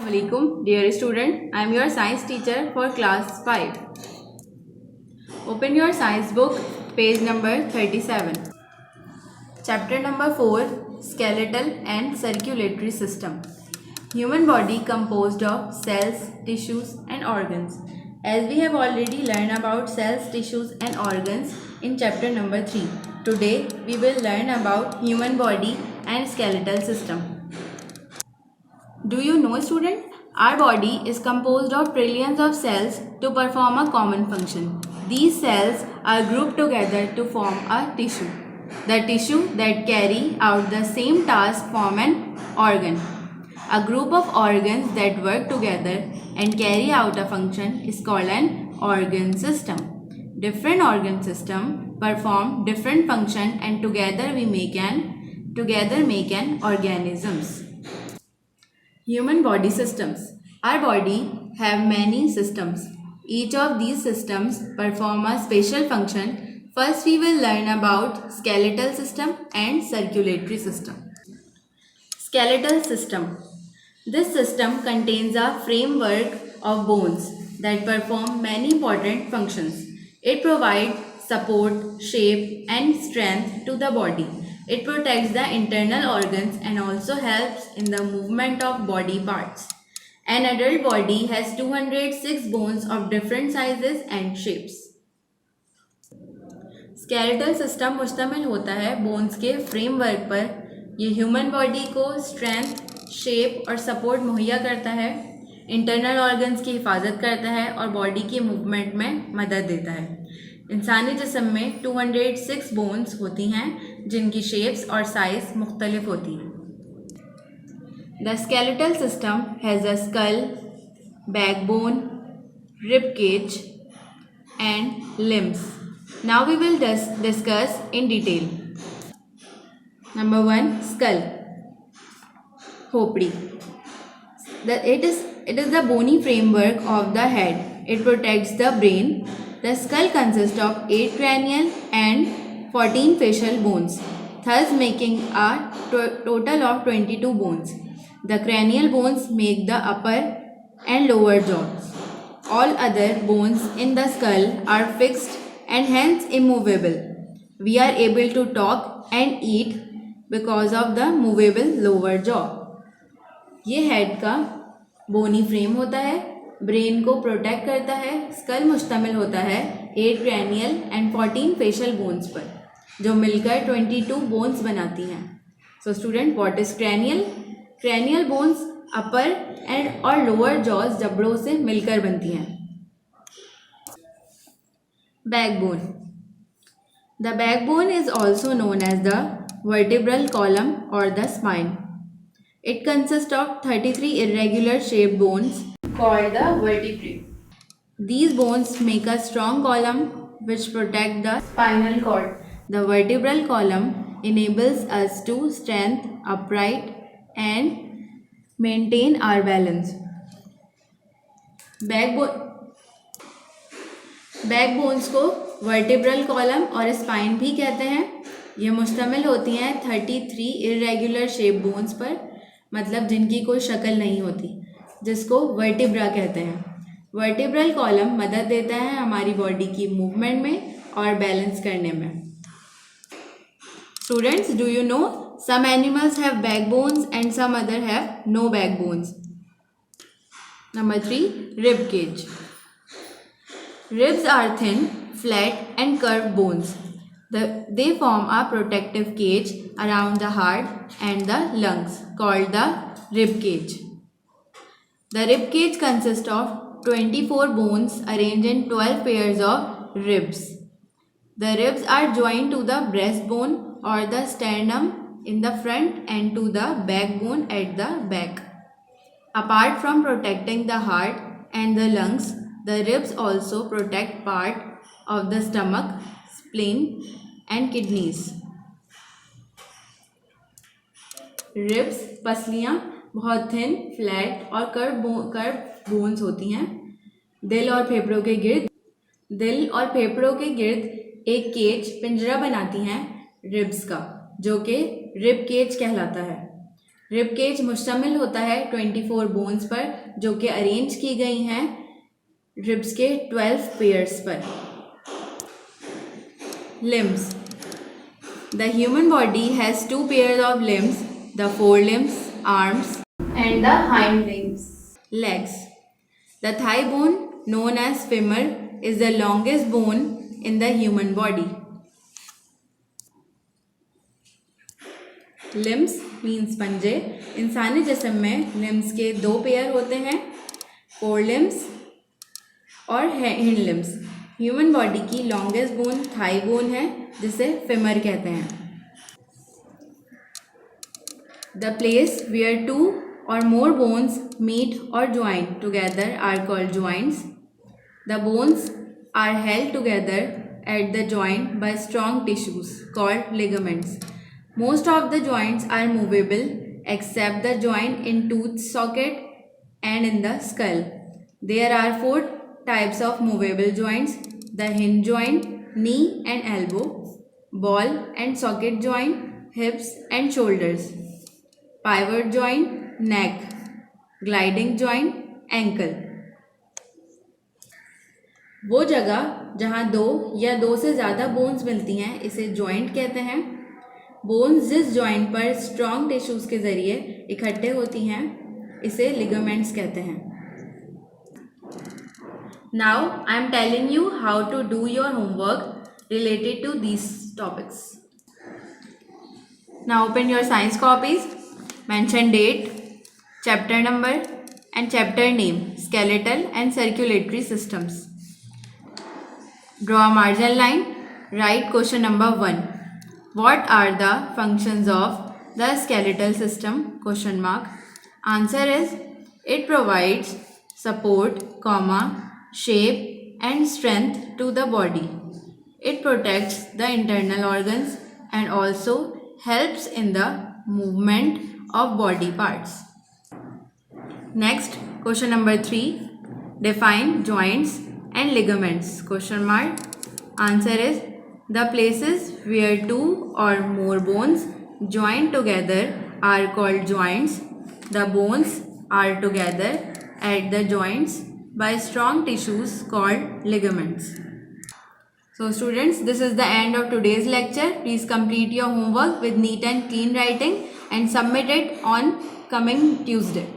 Assalamualaikum, dear student. I am your science teacher for class 5. Open your science book, page number 37. Chapter number 4, Skeletal and Circulatory System. Human body composed of cells, tissues and organs. As we have already learned about cells, tissues and organs in chapter number 3. Today we will learn about human body and skeletal system. Do you know, student? Our body is composed of trillions of cells to perform a common function. These cells are grouped together to form a tissue. The tissue that carry out the same task form an organ. A group of organs that work together and carry out a function is called an organ system. Different organ system perform different function and together make an organisms. Human body systems. Our body have many systems. Each of these systems perform a special function. First we will learn about skeletal system and circulatory system. Skeletal system. This system contains a framework of bones that perform many important functions. It provides support, shape and strength to the body. It protects the internal organs and also helps in the movement of body parts. An adult body has 206 bones of different sizes and shapes. Skeletal system मुश्तमिल होता है bones के framework पर। ये human body को strength, shape और support मुहैया करता है, इंटरनल ऑर्गन्स की हिफाजत करता है और बॉडी की मूवमेंट में मदद देता है। इंसानी जिस्म में 206 बोन्स होती हैं जिनकी शेप्स और साइज मुख्तलिफ होती हैं। The skeletal system has a skull, backbone, rib cage and limbs. Now we will discuss in detail. Number 1, skull, खोपड़ी. It is the bony framework of the head. It protects the brain. The skull consists of 8 cranial and 14 facial bones, thus making a total of 22 bones. The cranial bones make the upper and lower jaws. All other bones in the skull are fixed and hence immovable. We are able to talk and eat because of the movable lower jaw. ये head का बोनी frame होता है, brain को protect करता है. School मुश्तमिल होता है 8 क्रैनियल एंड 14 फेशियल बोन्स पर, जो मिलकर 22 बोन्स बनाती हैं. So student, what is cranial? Cranial bones upper and और लोअर जॉज जबड़ों से मिलकर बनती हैं. Backbone. The backbone is also known as the vertebral column और the spine. It consists of 33 irregular shaped bones called the vertebrae. These bones make a strong column which protect the spinal cord. The vertebral column enables us to stand upright and maintain our balance. Backbones को vertebral column और spine भी कहते हैं. ये मुश्तमिल होती हैं 33 irregular shape bones पर, मतलब जिनकी कोई शक्ल नहीं होती, जिसको वर्टिब्रा कहते हैं. वर्टिब्रल कॉलम मदद देता है हमारी बॉडी की मूवमेंट में और बैलेंस करने में. Students, do you know some animals have backbones and some other have no backbones. Number 3, rib cage. Ribs are thin, flat and curved bones. They form a protective cage around the heart and the lungs called the rib cage. The rib cage consists of 24 bones arranged in 12 pairs of ribs. The ribs are joined to the breastbone or the sternum in the front and to the backbone at the back. Apart from protecting the heart and the lungs, the ribs also protect part of the stomach, spleen and kidneys. Ribs, पसलियाँ बहुत thin, flat और curve bones होती हैं. दिल और फेफड़ों के गिर्द एक पिंजरा बनाती हैं रिब्स का, जो कि रिब केज कहलाता है. रिब केज मुश्तमिल होता है 24 बोन्स पर जो कि अरेंज की गई हैं रिब्स के 12 पेयर्स पर। Limbs. The human body has 2 pairs of limbs, the forelimbs, arms and the hind limbs. Legs. The thigh bone, known as femur, is the longest bone in the human body. Limbs means पंजे। इंसानी जिस्म में limbs के 2 pair होते हैं, forelimbs और hind limbs। Human body की longest bone thigh bone है जिसे फेमर कहते हैं। The place where 2 or more bones meet or join together are called joints. The bones are held together at the joint by strong tissues called ligaments. Most of the joints are movable except the joint in tooth socket and in the skull. There are 4 types of movable joints: the hinge joint, knee and elbow, ball and socket joint, hips and shoulders, pivot joint, neck, gliding joint, ankle. वो जगह जहाँ 2 या 2 से ज़्यादा bones मिलती हैं इसे joint कहते हैं। बोन्स जिस जॉइंट पर स्ट्रॉन्ग टिश्यूज़ के ज़रिए इकट्ठे होती हैं इसे लिगामेंट्स कहते हैं। Now I am telling you how to do your homework related to these topics. Now open your science copies, mention date, chapter number and chapter name, skeletal and circulatory systems. Draw a margin line. Write question number 1. What are the functions of the skeletal system? Question mark. Answer is it provides support, shape and strength to the body. It protects the internal organs and also helps in the movement of body parts. Next, question number 3. Define joints and ligaments. Question mark. Answer is the places where 2 or more bones join together are called joints. The bones are together at the joints by strong tissues called ligaments. So students, this is the end of today's lecture. Please complete your homework with neat and clean writing and submit it on coming Tuesday.